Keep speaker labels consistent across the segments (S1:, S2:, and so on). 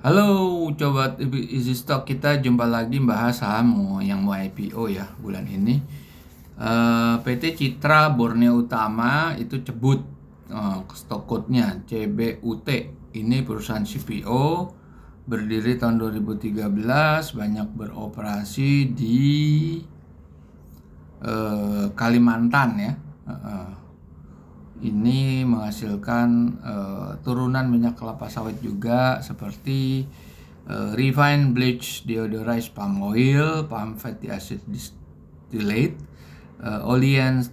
S1: Halo, coba Easy Stock kita jumpa lagi bahas saham yang mau IPO ya bulan ini. PT Citra Borneo Utama itu cebut stock code-nya CBUT. Ini perusahaan CPO berdiri tahun 2013, banyak beroperasi di Kalimantan ya. Ini menghasilkan turunan minyak kelapa sawit juga seperti refined bleach deodorized palm oil, palm fatty acid distillate, olein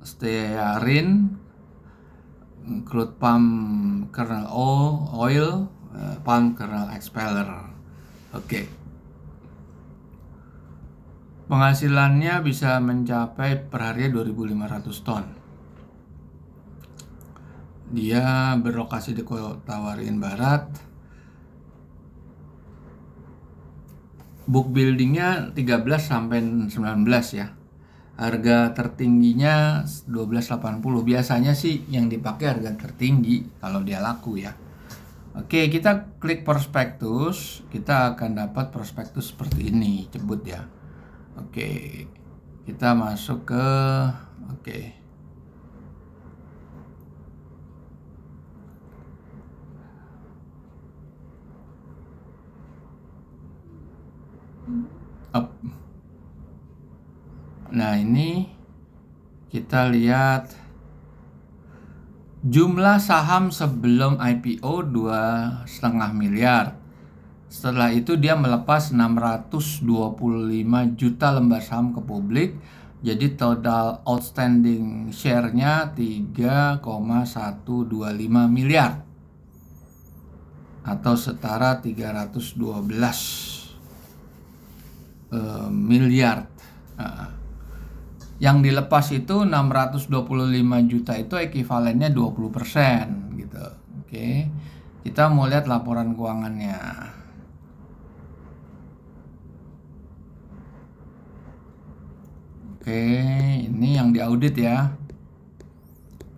S1: stearin, crude palm kernel oil, palm kernel expeller. Oke. Penghasilannya bisa mencapai per hari 2.500 ton. Dia berlokasi di Kota Waringin Barat. Book buildingnya 13 sampai 19 ya. Harga tertingginya 12.80. Biasanya sih yang dipakai harga tertinggi kalau dia laku ya. Oke, kita klik prospektus, kita akan dapat prospektus seperti ini, cebut ya. Oke. Kita masuk ke Nah, ini kita lihat jumlah saham sebelum IPO 2,5 miliar. Setelah itu dia melepas 625 juta lembar saham ke publik. Jadi total outstanding share-nya 3,125 miliar atau setara 312 miliar. Yang dilepas itu 625 juta itu ekivalennya 20% gitu. Oke. Kita mau lihat laporan keuangannya. Oke, ini yang diaudit ya.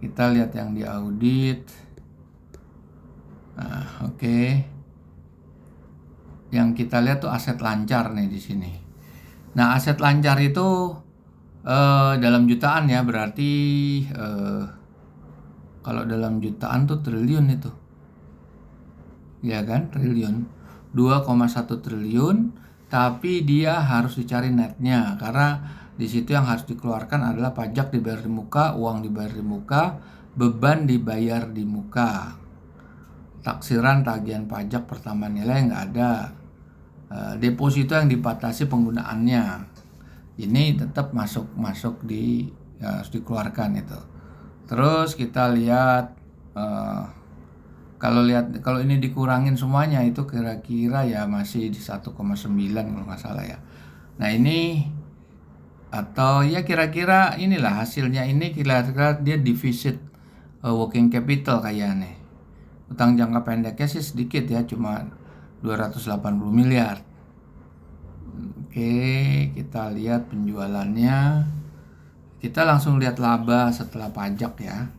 S1: Kita lihat yang diaudit. Nah, oke. Yang kita lihat tuh aset lancar nih di sini. Nah, aset lancar itu dalam jutaan ya, berarti kalau dalam jutaan tuh triliun itu. Ya kan, triliun. 2,1 triliun, tapi dia harus dicari netnya karena di situ yang harus dikeluarkan adalah pajak dibayar di muka, uang dibayar di muka, beban dibayar di muka. Taksiran tagihan pajak pertambahan nilai nggak ada. Deposito yang dibatasi penggunaannya. Ini tetap masuk harus dikeluarkan itu. Terus kita lihat kalau ini dikurangin semuanya itu kira-kira ya masih di 1,9 kalau nggak salah ya. Nah, ini atau ya kira-kira inilah hasilnya, ini kira-kira dia defisit working capital kayaknya. Utang jangka pendeknya sih sedikit ya, cuma 280 miliar. Oke, kita lihat penjualannya. Kita langsung lihat laba setelah pajak ya.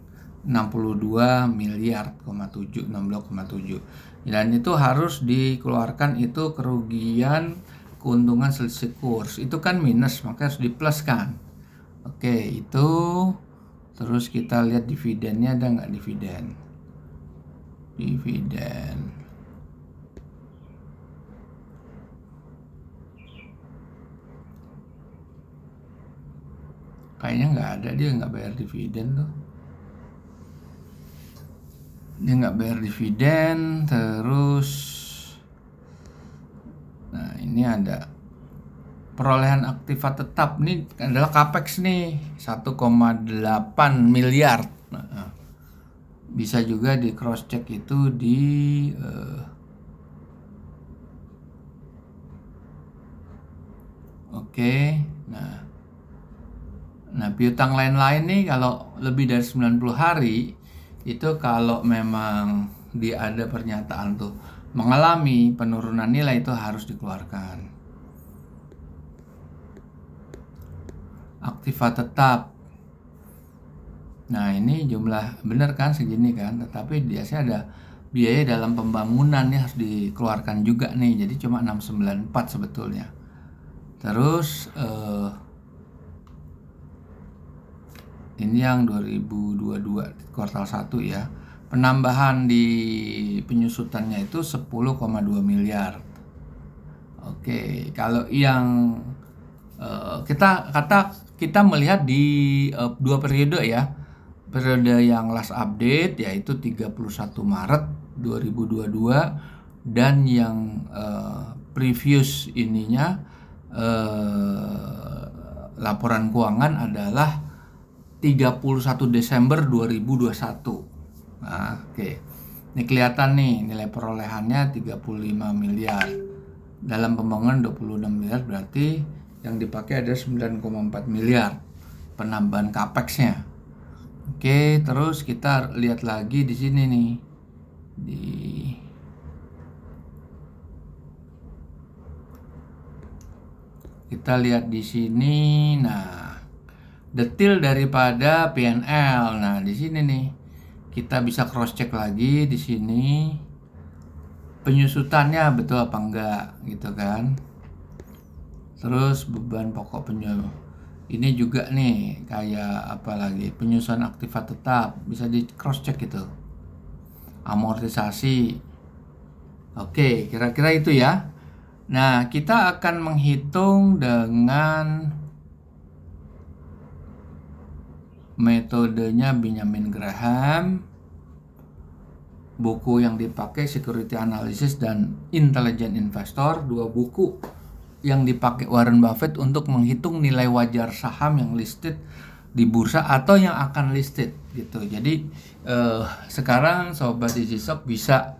S1: 62 miliar, 16,7. Dan itu harus dikeluarkan itu kerugian keuntungan selisih kurs. Itu kan minus, maka harus dipluskan. Oke, itu. Terus kita lihat dividennya ada nggak dividen. Kayaknya nggak ada, dia nggak bayar dividen tuh. Dia nggak bayar dividen. Terus nah, ini ada perolehan aktiva tetap, ini adalah capex nih 1,8 miliar. Nah, bisa juga di cross check itu di oke. Nah, piutang lain-lain nih kalau lebih dari 90 hari itu kalau memang dia ada pernyataan tuh mengalami penurunan nilai itu harus dikeluarkan. Aktiva tetap. Nah, ini jumlah bener kan segini kan, tetapi biasanya ada biaya dalam pembangunan nih harus dikeluarkan juga nih, jadi cuma 694 sebetulnya. Terus ini yang 2022 kuartal 1 ya. Penambahan di penyusutannya itu 10,2 miliar. Oke, kalau yang kita melihat di 2 periode ya. Periode yang last update yaitu 31 Maret 2022 dan yang previous ininya laporan keuangan adalah 31 Desember 2021. Nah, oke. Ini kelihatan nih nilai perolehannya 35 miliar. Dalam pembangunan 26 miliar, berarti yang dipakai ada 9,4 miliar penambahan capex-nya. Oke, terus kita lihat lagi di sini nih. Kita lihat di sini. Nah, detail daripada P&L. Nah, di sini nih kita bisa cross check lagi di sini penyusutannya betul apa enggak gitu kan. Terus beban pokok ini juga nih kayak apa lagi, penyusunan aktiva tetap bisa di cross check gitu, amortisasi. Oke, kira-kira itu ya. Nah, kita akan menghitung dengan metodenya Benjamin Graham. Buku yang dipakai Security Analysis dan Intelligent Investor, 2 buku yang dipakai Warren Buffett untuk menghitung nilai wajar saham yang listed di bursa atau yang akan listed gitu. Jadi sekarang sobat EasyStock bisa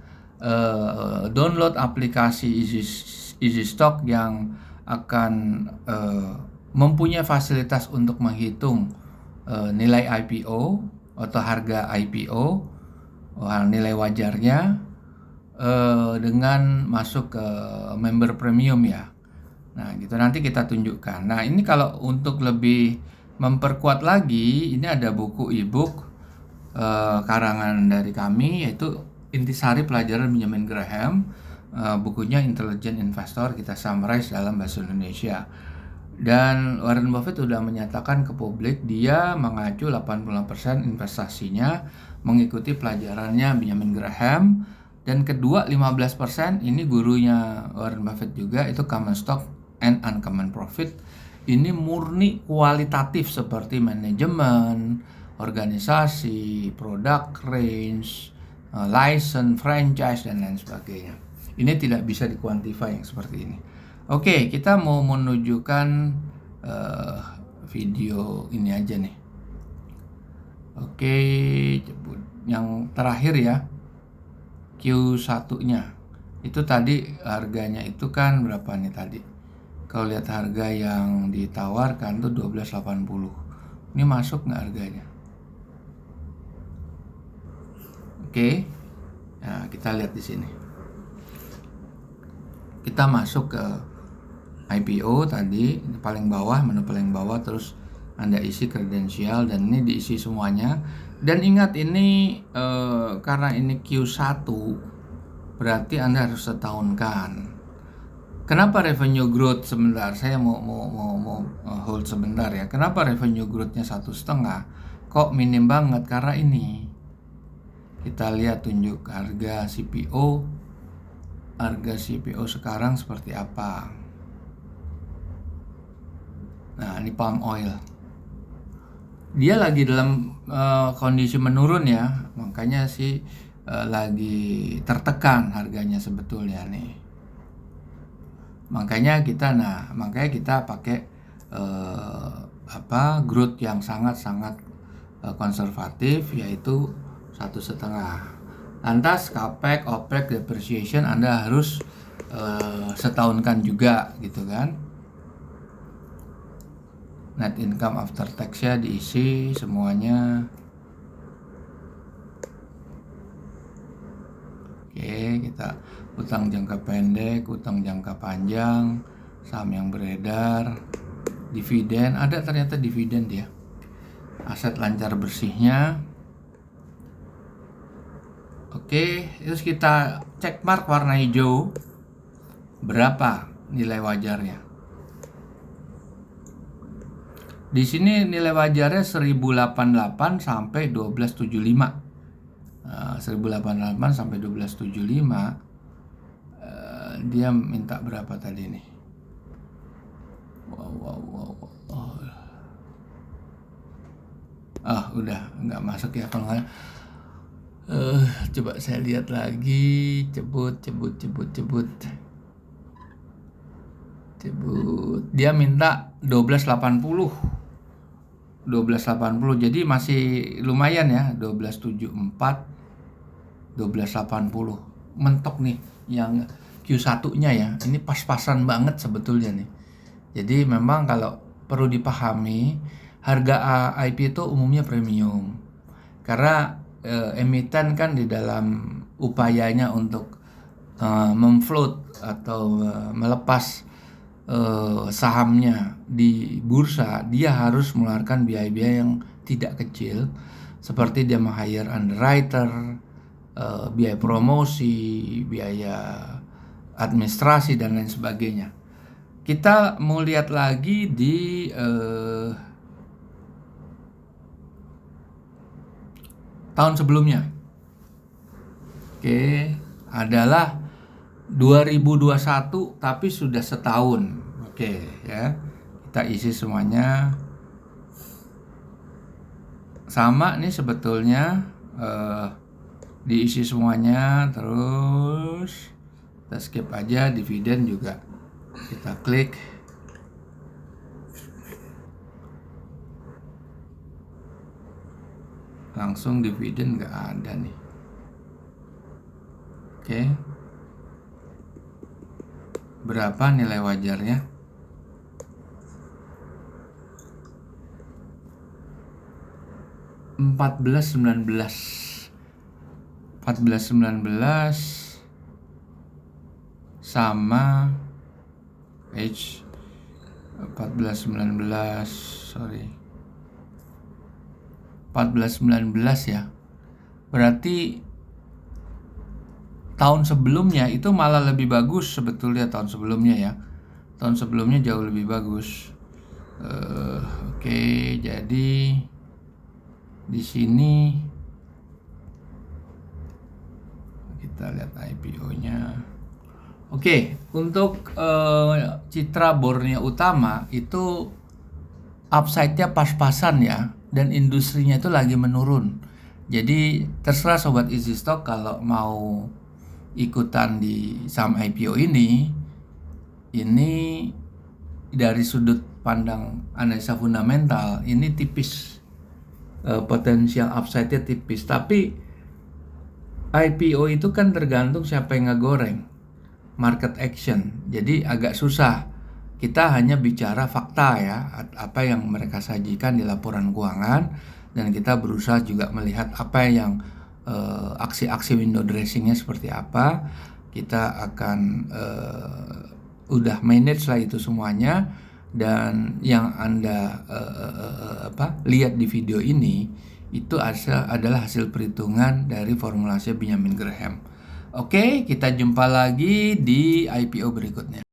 S1: download aplikasi EasyStock yang akan mempunyai fasilitas untuk menghitung nilai IPO atau harga IPO, nilai wajarnya dengan masuk ke member premium ya. Nah gitu, nanti kita tunjukkan. Nah ini kalau untuk lebih memperkuat lagi, ini ada buku e-book karangan dari kami yaitu Intisari Pelajaran Benjamin Graham. Bukunya Intelligent Investor, kita summarize dalam bahasa Indonesia. Dan Warren Buffett sudah menyatakan ke publik dia mengacu 80% investasinya mengikuti pelajarannya Benjamin Graham. Dan kedua 15% ini gurunya Warren Buffett juga, itu common stock and uncommon profit. Ini murni kualitatif seperti manajemen, organisasi, product range, license, franchise, dan lain sebagainya. Ini tidak bisa dikuantify yang seperti ini. Oke, kita mau menunjukkan video ini aja nih. Oke, yang terakhir ya, Q1-nya. Itu tadi harganya itu kan berapa nih tadi? Kalau lihat harga yang ditawarkan tuh 12.80. Ini masuk nggak harganya? Oke. Nah, kita lihat di sini. Kita masuk ke IPO tadi, paling bawah, menu paling bawah, terus Anda isi kredensial dan ini diisi semuanya. Dan ingat ini karena ini Q1 berarti Anda harus setahunkan. Kenapa revenue growth sebentar? Saya mau hold sebentar ya. Kenapa revenue growth-nya 1,5? Kok minim banget? Karena ini. Kita lihat tunjuk harga CPO. Harga CPO sekarang seperti apa? Nah, ini palm oil. Dia lagi dalam kondisi menurun ya, makanya sih lagi tertekan harganya sebetulnya nih. Makanya kita pakai growth yang sangat-sangat konservatif, yaitu 1,5. Lantas capex, opex, depreciation Anda harus setahunkan juga gitu kan. Net income after tax-nya diisi semuanya. Oke, kita utang jangka pendek, utang jangka panjang, saham yang beredar, dividen, ada ternyata dividen dia. Aset lancar bersihnya. Oke, terus kita check mark warna hijau. Berapa nilai wajarnya? Di sini nilai wajarnya 1088 sampai 1275. 1088 sampai 1275. Dia minta berapa tadi nih? Wow. Udah nggak masuk ya kalau nggak. Coba saya lihat lagi. Cebut. Dia minta 1280. Jadi masih lumayan ya. 1274, 1280. Mentok nih yang Q1-nya ya. Ini pas-pasan banget sebetulnya nih. Jadi memang kalau perlu dipahami, harga IP itu umumnya premium. Karena emiten kan di dalam upayanya untuk memfloat atau melepas sahamnya di bursa, dia harus mengeluarkan biaya-biaya yang tidak kecil, seperti dia meng-hire underwriter, biaya promosi, biaya administrasi, dan lain sebagainya. Kita mau lihat lagi di tahun sebelumnya. Oke, adalah 2021 tapi sudah setahun. Oke ya. Kita isi semuanya. Sama nih sebetulnya, diisi semuanya, terus kita skip aja. Dividen juga kita klik. Langsung dividen nggak ada nih. Oke. Berapa nilai wajarnya? $14.19 sama H 14.19, sorry, 14.19 ya. Berarti tahun sebelumnya itu malah lebih bagus sebetulnya. Tahun sebelumnya ya, tahun sebelumnya jauh lebih bagus. Oke, jadi di sini kita lihat IPO-nya. Oke, untuk Citra Borneo Utama itu upside-nya pas-pasan ya, dan industrinya itu lagi menurun. Jadi terserah sobat Easy Stock kalau mau ikutan di saham IPO ini dari sudut pandang analisa fundamental ini tipis, potensial upside-nya tipis. Tapi IPO itu kan tergantung siapa yang ngegoreng, market action. Jadi agak susah. Kita hanya bicara fakta ya, apa yang mereka sajikan di laporan keuangan, dan kita berusaha juga melihat apa yang aksi-aksi window dressingnya seperti apa. Kita akan udah manage lah itu semuanya, dan yang Anda lihat di video ini itu adalah hasil perhitungan dari formulasi Benjamin Graham. Oke, kita jumpa lagi di IPO berikutnya.